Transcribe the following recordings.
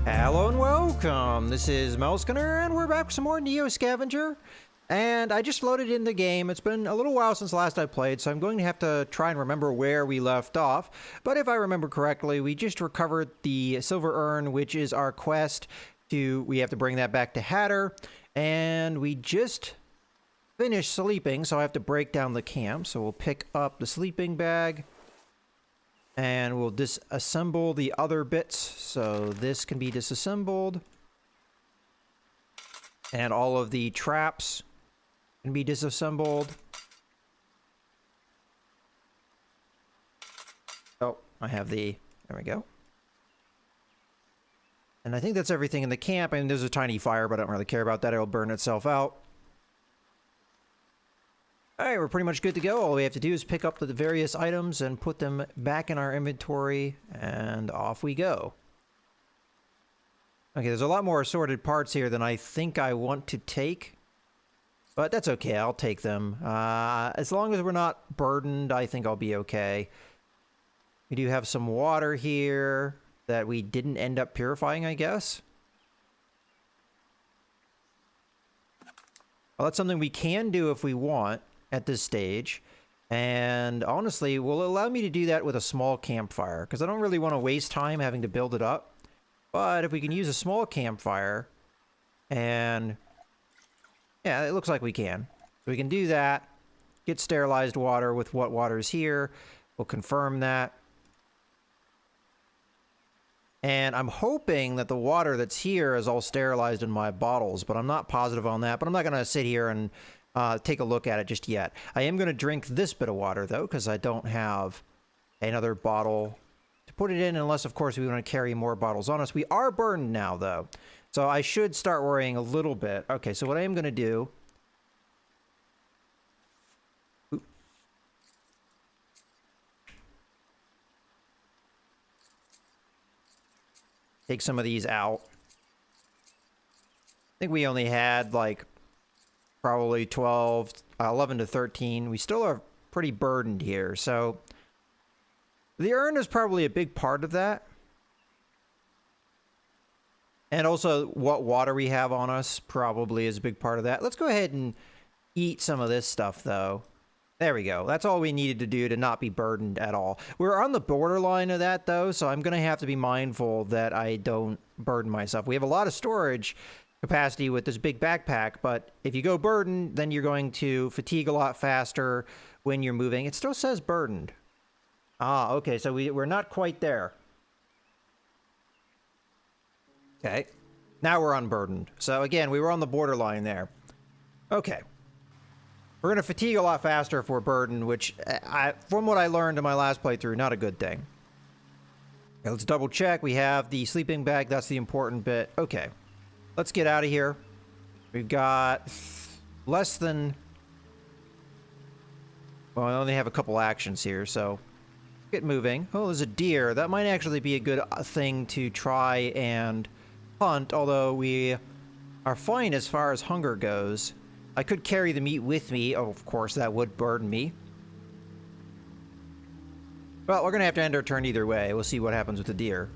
Hello and welcome. This is Melskinner, and we're back with some more Neo Scavenger. And I just loaded in the game. It's been a little while since last I played, so I'm going to have to try and remember where we left off. But if I remember correctly, we just recovered the silver urn, which is our quest to... We have to bring that back to Hatter. And we just finished sleeping, so I have to break down the camp. So we'll pick up the sleeping bag. And we'll disassemble the other bits, so this can be disassembled. And all of the traps can be disassembled. Oh, I have the... There we go. And I think that's everything in the camp. I mean, there's a tiny fire, but I don't really care about that. It'll burn itself out. Alright, we're pretty much good to go. All we have to do is pick up the various items and put them back in our inventory, and off we go. Okay, there's a lot more assorted parts here than I think I want to take. But that's okay, I'll take them. As long as we're not burdened, I think I'll be okay. We do have some water here that we didn't end up purifying, I guess. Well, that's something we can do if we want at this stage, and honestly will allow me to do that with a small campfire, because I don't really want to waste time having to build it up. But if we can use a small campfire, and yeah, it looks like we can. So we can do that, get sterilized water with what water is here. We'll confirm that. And I'm hoping that the water that's here is all sterilized in my bottles, but I'm not positive on that. But I'm not going to sit here and take a look at it just yet. I am going to drink this bit of water, though, because I don't have another bottle to put it in, unless, of course, we want to carry more bottles on us. We are burdened now, though, so I should start worrying a little bit. Okay, so what I am going to do... Take some of these out. I think we only had, like, probably 11 to 13. We still are pretty burdened here, so the urn is probably a big part of that. And also what water we have on us probably is a big part of that. Let's go ahead and eat some of this stuff, though. There we go. That's all we needed to do to not be burdened at all. We're on the borderline of that, though, so I'm going to have to be mindful that I don't burden myself. We have a lot of storage capacity with this big backpack, but if you go burdened, then you're going to fatigue a lot faster when you're moving. It still says burdened. Ah, okay, so we're not quite there. Okay, now we're unburdened. So again, we were on the borderline there. Okay. We're going to fatigue a lot faster if we're burdened, which, from what I learned in my last playthrough, not a good thing. Okay, let's double check. We have the sleeping bag. That's the important bit. Okay. Let's get out of here. We've got less than... Well, I only have a couple actions here, so... Get moving. Oh, there's a deer. That might actually be a good thing to try and hunt, although we are fine as far as hunger goes. I could carry the meat with me. Oh, of course, that would burden me. Well, we're going to have to end our turn either way. We'll see what happens with the deer.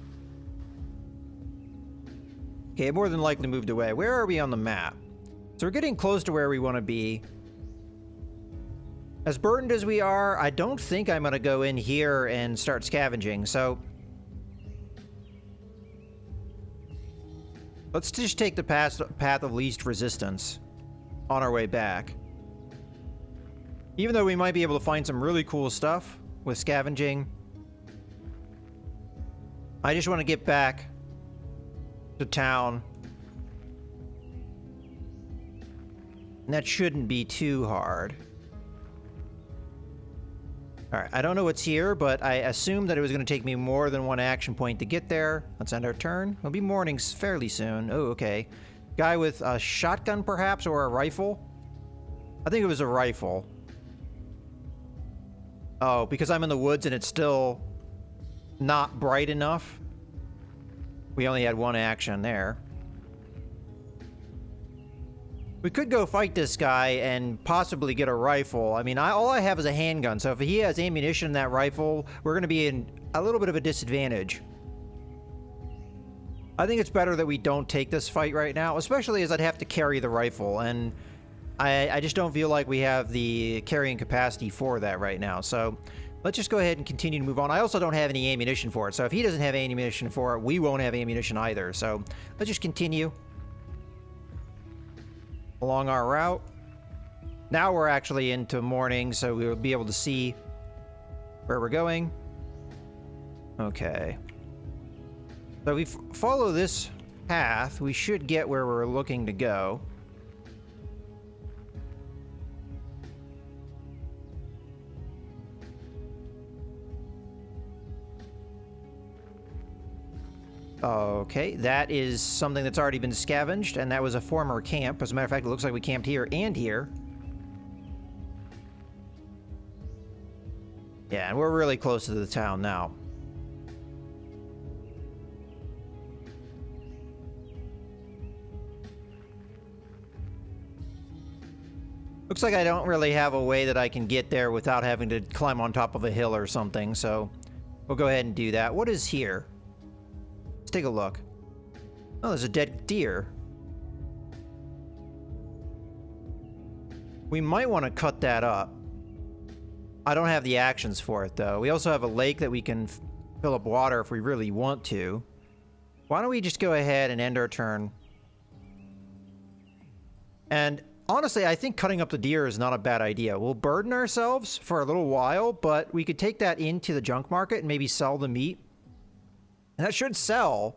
Okay, more than likely moved away. Where are we on the map? So we're getting close to where we want to be. As burdened as we are, I don't think I'm going to go in here and start scavenging, so... Let's just take the path of least resistance on our way back. Even though we might be able to find some really cool stuff with scavenging, I just want to get back to town. And that shouldn't be too hard. Alright, I don't know what's here, but I assumed that it was going to take me more than one action point to get there. Let's end our turn. It'll be morning fairly soon. Oh, okay. Guy with a shotgun, perhaps, or a rifle? I think it was a rifle. Oh, because I'm in the woods and it's still not bright enough. We only had one action there. We could go fight this guy and possibly get a rifle. I mean, all I have is a handgun, so if he has ammunition in that rifle, we're going to be in a little bit of a disadvantage. I think it's better that we don't take this fight right now, especially as I'd have to carry the rifle, and I just don't feel like we have the carrying capacity for that right now. So let's just go ahead and continue to move on. I also don't have any ammunition for it, so if he doesn't have any ammunition for it, we won't have ammunition either. So let's just continue along our route. Now we're actually into morning, so we'll be able to see where we're going. Okay. So if we follow this path, we should get where we're looking to go. Okay, that is something that's already been scavenged, and that was a former camp. As a matter of fact, it looks like we camped here and here. Yeah, and we're really close to the town now. Looks like I don't really have a way that I can get there without having to climb on top of a hill or something, so we'll go ahead and do that. What is here? Let's take a look. Oh, there's a dead deer. We might want to cut that up. I don't have the actions for it, though. We also have a lake that we can fill up water if we really want to. Why don't we just go ahead and end our turn? And honestly, I think cutting up the deer is not a bad idea. We'll burden ourselves for a little while, but we could take that into the junk market and maybe sell the meat. And that should sell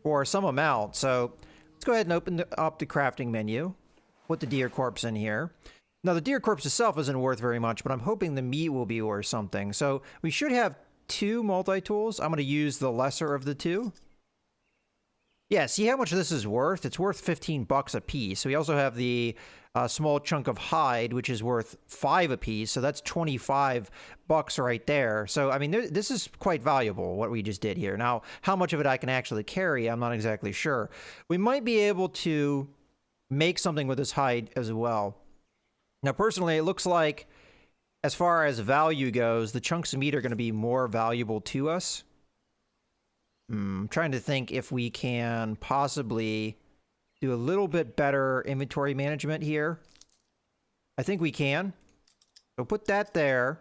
for some amount. So let's go ahead and open up the crafting menu. Put the deer corpse in here. Now, the deer corpse itself isn't worth very much, but I'm hoping the meat will be worth something. So we should have 2 multi-tools. I'm going to use the lesser of the 2. Yeah, see how much this is worth? It's worth 15 bucks a piece. So we also have the small chunk of hide, which is worth 5 a piece. So that's 25 bucks right there. So, I mean, this is quite valuable, what we just did here. Now, how much of it I can actually carry, I'm not exactly sure. We might be able to make something with this hide as well. Now, personally, it looks like, as far as value goes, the chunks of meat are going to be more valuable to us. I'm trying to think if we can possibly do a little bit better inventory management here. I think we can. So put that there.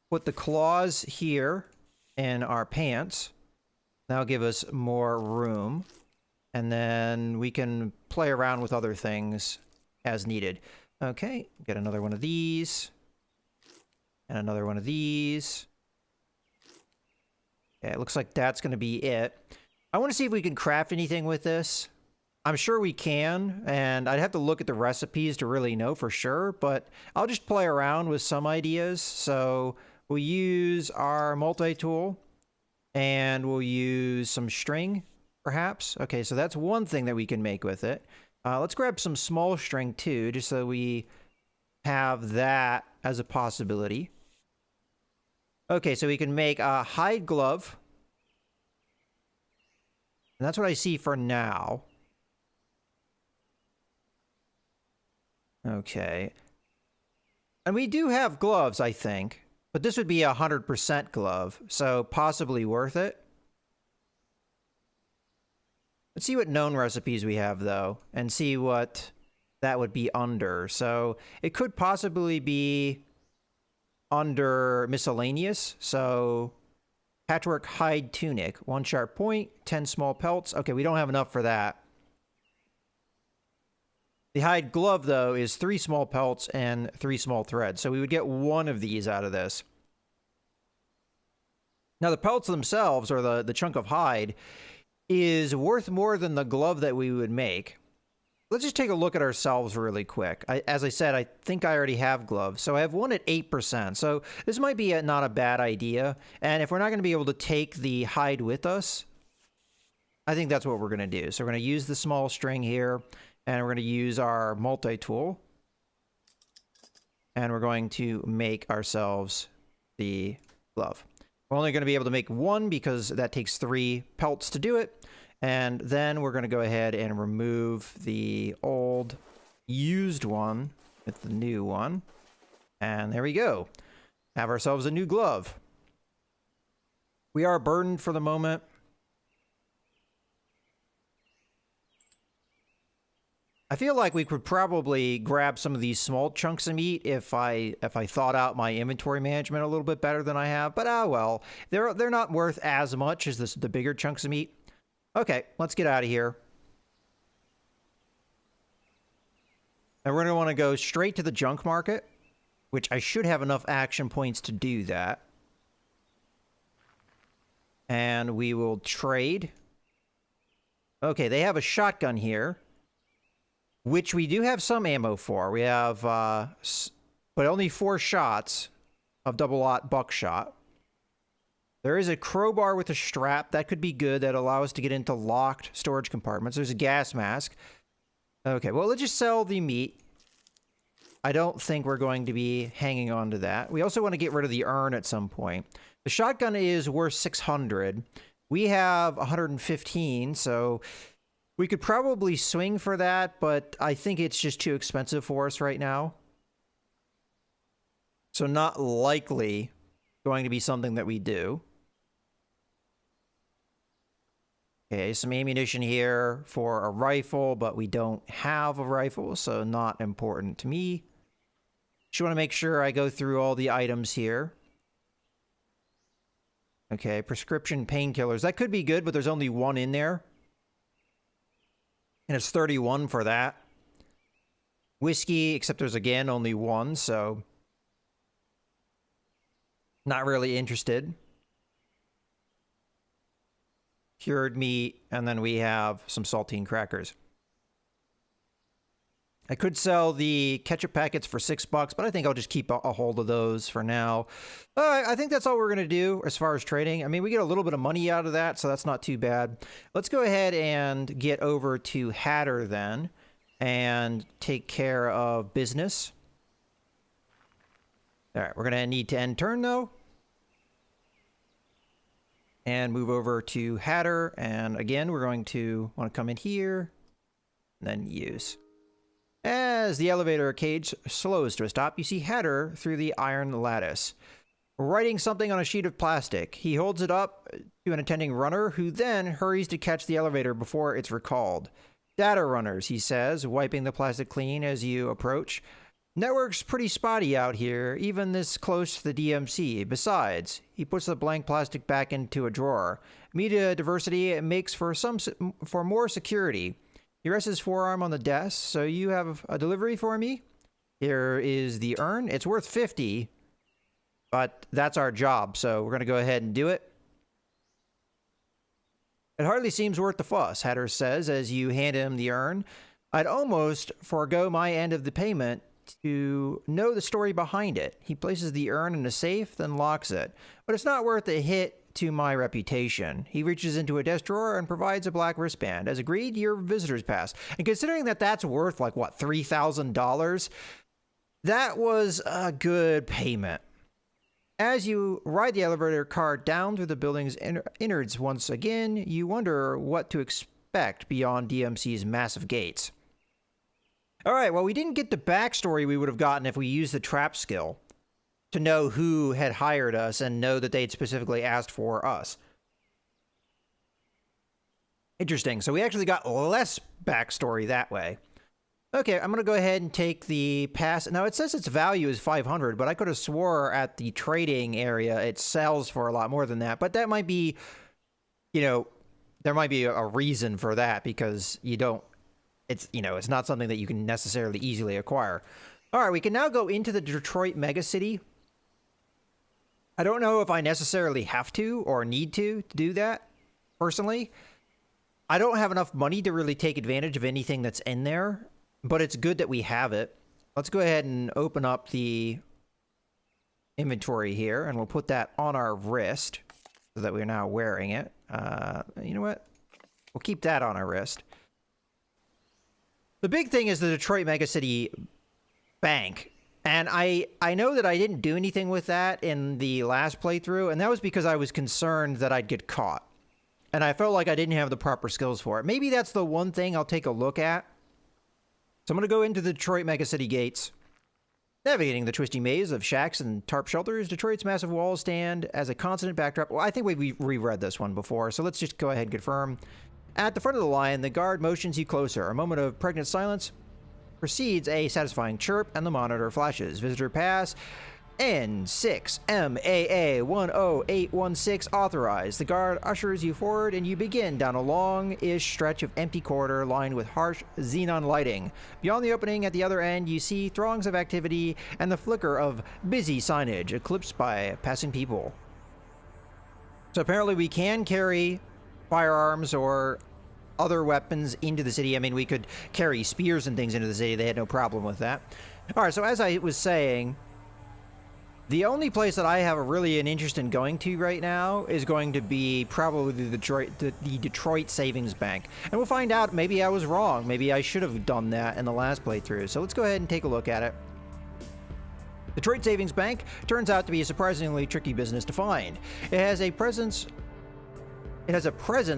Put the claws here in our pants. That'll give us more room. And then we can play around with other things as needed. Okay, get another one of these. And another one of these. Yeah, it looks like that's going to be it. I want to see if we can craft anything with this. I'm sure we can, and I'd have to look at the recipes to really know for sure, but I'll just play around with some ideas. So we'll use our multi-tool, and we'll use some string, perhaps. Okay, so that's one thing that we can make with it. Let's grab some small string too, just so we have that as a possibility. Okay, so we can make a hide glove. And that's what I see for now. Okay. And we do have gloves, I think. But this would be a 100% glove, so possibly worth it. Let's see what known recipes we have, though, and see what that would be under. So it could possibly be under miscellaneous. So patchwork hide tunic, 1 sharp point, 10 small pelts. Okay, we don't have enough for that. The hide glove, though, is 3 small pelts and 3 small threads. So we would get 1 of these out of this. Now, the pelts themselves, or the chunk of hide, is worth more than the glove that we would make. Let's just take a look at ourselves really quick. As I said, I think I already have gloves. So I have one at 8%. So this might be not a bad idea. And if we're not going to be able to take the hide with us, I think that's what we're going to do. So we're going to use the small string here, and we're going to use our multi-tool. And we're going to make ourselves the glove. We're only going to be able to make 1 because that takes 3 pelts to do it. And then we're going to go ahead and remove the old used one with the new one. And there we go. Have ourselves a new glove. We are burdened for the moment. I feel like we could probably grab some of these small chunks of meat if I thought out my inventory management a little bit better than I have. But well, they're not worth as much as the bigger chunks of meat. Okay, let's get out of here. And we're going to want to go straight to the junk market, which I should have enough action points to do that. And we will trade. Okay, they have a shotgun here, which we do have some ammo for. We have, but only 4 shots of double-aught buckshot. There is a crowbar with a strap. That could be good. That allows us to get into locked storage compartments. There's a gas mask. Okay, well, let's just sell the meat. I don't think we're going to be hanging on to that. We also want to get rid of the urn at some point. The shotgun is worth 600. We have 115, so we could probably swing for that, but I think it's just too expensive for us right now. So not likely going to be something that we do. Okay, some ammunition here for a rifle, but we don't have a rifle, so not important to me. Just want to make sure I go through all the items here. Okay, prescription painkillers. That could be good, but there's only 1 in there. And it's 31 for that. Whiskey, except there's, again, only 1, so not really interested. Cured meat, and then we have some saltine crackers. I could sell the ketchup packets for $6, but I think I'll just keep a hold of those for now. I think that's all we're going to do as far as trading. I mean, we get a little bit of money out of that, so that's not too bad. Let's go ahead and get over to Hatter then and take care of business. All right, we're going to need to end turn, though. And move over to Hatter. And again, we're going to want to come in here and then use. As the elevator cage slows to a stop, you see Hatter through the iron lattice, writing something on a sheet of plastic. He holds it up to an attending runner, who then hurries to catch the elevator before it's recalled. Data runners, he says, wiping the plastic clean as you approach. Network's pretty spotty out here, even this close to the DMC. Besides, he puts the blank plastic back into a drawer. Media diversity makes for more security. He rests his forearm on the desk. So you have a delivery for me? Here is the urn. It's worth 50, but that's our job, so we're going to go ahead and do it. It hardly seems worth the fuss, Hatter says as you hand him the urn. I'd almost forego my end of the payment to know the story behind it. He places the urn in a safe, then locks it. But it's not worth a hit to my reputation. He reaches into a desk drawer and provides a black wristband. As agreed, your visitor's pass. And considering that that's worth, like, what, $3,000? That was a good payment. As you ride the elevator car down through the building's innards once again, you wonder what to expect beyond DMC's massive gates. All right, well, we didn't get the backstory we would have gotten if we used the trap skill to know who had hired us and know that they'd specifically asked for us. Interesting. So we actually got less backstory that way. Okay, I'm going to go ahead and take the pass. Now, it says its value is 500, but I could have swore at the trading area it sells for a lot more than that. But that might be, you know, there might be a reason for that, because you don't, it's, you know, it's not something that you can necessarily easily acquire. All right, we can now go into the Detroit megacity. I don't know if I necessarily have to or need to do that, personally. I don't have enough money to really take advantage of anything that's in there, but it's good that we have it. Let's go ahead and open up the inventory here, and we'll put that on our wrist so that we're now wearing it. You know what? We'll keep that on our wrist. The big thing is the Detroit megacity bank. And I know that I didn't do anything with that in the last playthrough, and that was because I was concerned that I'd get caught. And I felt like I didn't have the proper skills for it. Maybe that's the one thing I'll take a look at. So I'm going to go into the Detroit megacity gates. Navigating the twisty maze of shacks and tarp shelters, Detroit's massive walls stand as a constant backdrop. Well, I think we reread this one before, so let's just go ahead and confirm. At the front of the line, the guard motions you closer. A moment of pregnant silence precedes a satisfying chirp, and the monitor flashes. Visitor pass N6MAA10816 authorized. The guard ushers you forward, and you begin down a long-ish stretch of empty corridor lined with harsh xenon lighting. Beyond the opening at the other end, you see throngs of activity and the flicker of busy signage eclipsed by passing people. So apparently we can carry firearms or other weapons into the city. I mean, we could carry spears and things into the city. They had no problem with that. All right, so as I was saying, the only place that I have really an interest in going to right now is going to be probably the Detroit Savings Bank. And we'll find out. Maybe I was wrong. Maybe I should have done that in the last playthrough. So let's go ahead and take a look at it. Detroit Savings Bank turns out to be a surprisingly tricky business to find. It has a presence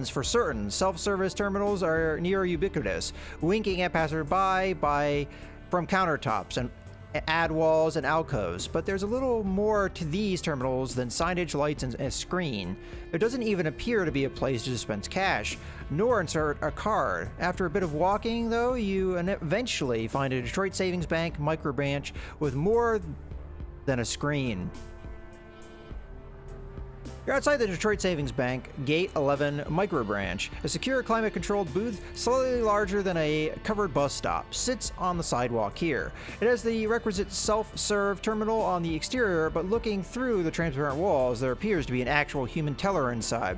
for certain. Self-service terminals are near ubiquitous, winking at passersby from countertops and ad walls and alcoves, but there's a little more to these terminals than signage, lights, and a screen. There doesn't even appear to be a place to dispense cash, nor insert a card. After a bit of walking, though, you eventually find a Detroit Savings Bank microbranch with more than a screen. You're outside the Detroit Savings Bank, Gate 11 microbranch. A secure climate-controlled booth, slightly larger than a covered bus stop, sits on the sidewalk here. It has the requisite self-serve terminal on the exterior, but looking through the transparent walls, there appears to be an actual human teller inside.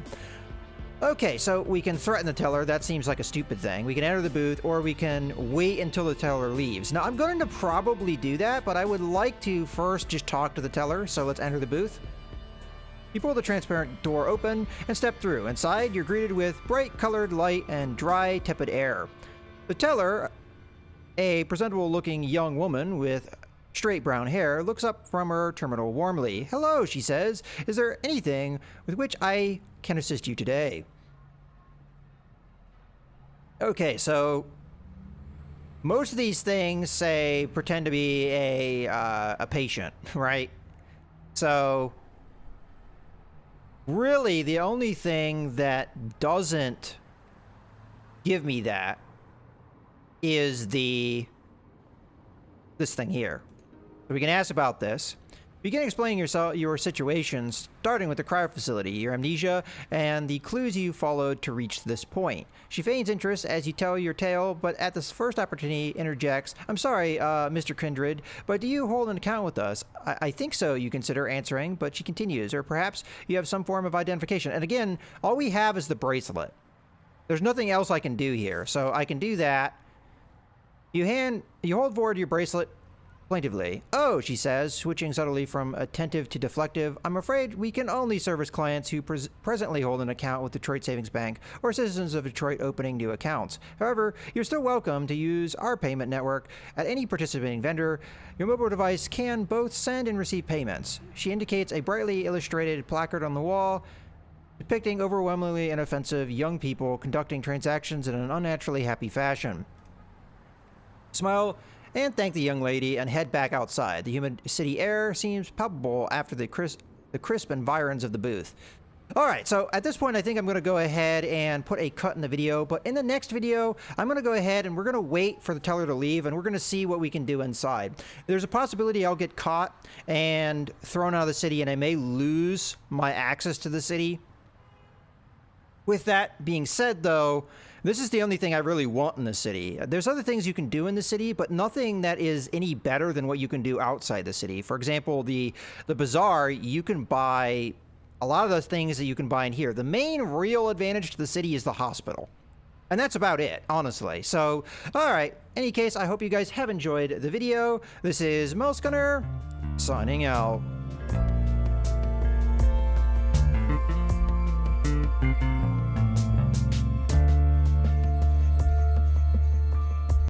Okay, so we can threaten the teller. That seems like a stupid thing. We can enter the booth, or we can wait until the teller leaves. Now, I'm going to probably do that, but I would like to first just talk to the teller, so let's enter the booth. You pull the transparent door open and step through. Inside, you're greeted with bright colored light and dry, tepid air. The teller, a presentable-looking young woman with straight brown hair, looks up from her terminal warmly. "Hello," she says. "Is there anything with which I can assist you today?" Okay, so most of these things say pretend to be a patient, right? So really, the only thing that doesn't give me that is this thing here. So we can ask about this. Begin explaining your situation, starting with the cryo facility, your amnesia, and the clues you followed to reach this point. She feigns interest as you tell your tale, but at this first opportunity interjects, "I'm sorry, Mr. Kindred, but do you hold an account with us?" I think so," you consider answering, but she continues, "Or perhaps you have some form of identification." And again, all we have is the bracelet. There's nothing else I can do here, so I can do that. You hold forward your bracelet plaintively. "Oh," she says, switching subtly from attentive to deflective, "I'm afraid we can only service clients who presently hold an account with Detroit Savings Bank or citizens of Detroit opening new accounts. However, you're still welcome to use our payment network at any participating vendor. Your mobile device can both send and receive payments." She indicates a brightly illustrated placard on the wall depicting overwhelmingly inoffensive young people conducting transactions in an unnaturally happy fashion. Smile and thank the young lady and head back outside. The humid city air seems palpable after the crisp environs of the booth. All right, so at this point, I think I'm going to go ahead and put a cut in the video, but in the next video, I'm going to go ahead and we're going to wait for the teller to leave, and we're going to see what we can do inside. There's a possibility I'll get caught and thrown out of the city, and I may lose my access to the city. With that being said, though, this is the only thing I really want in the city. There's other things you can do in the city, but nothing that is any better than what you can do outside the city. For example, the bazaar, you can buy a lot of those things that you can buy in here. The main real advantage to the city is the hospital. And that's about it, honestly. So, all right. Any case, I hope you guys have enjoyed the video. This is Mouse Gunner, signing out.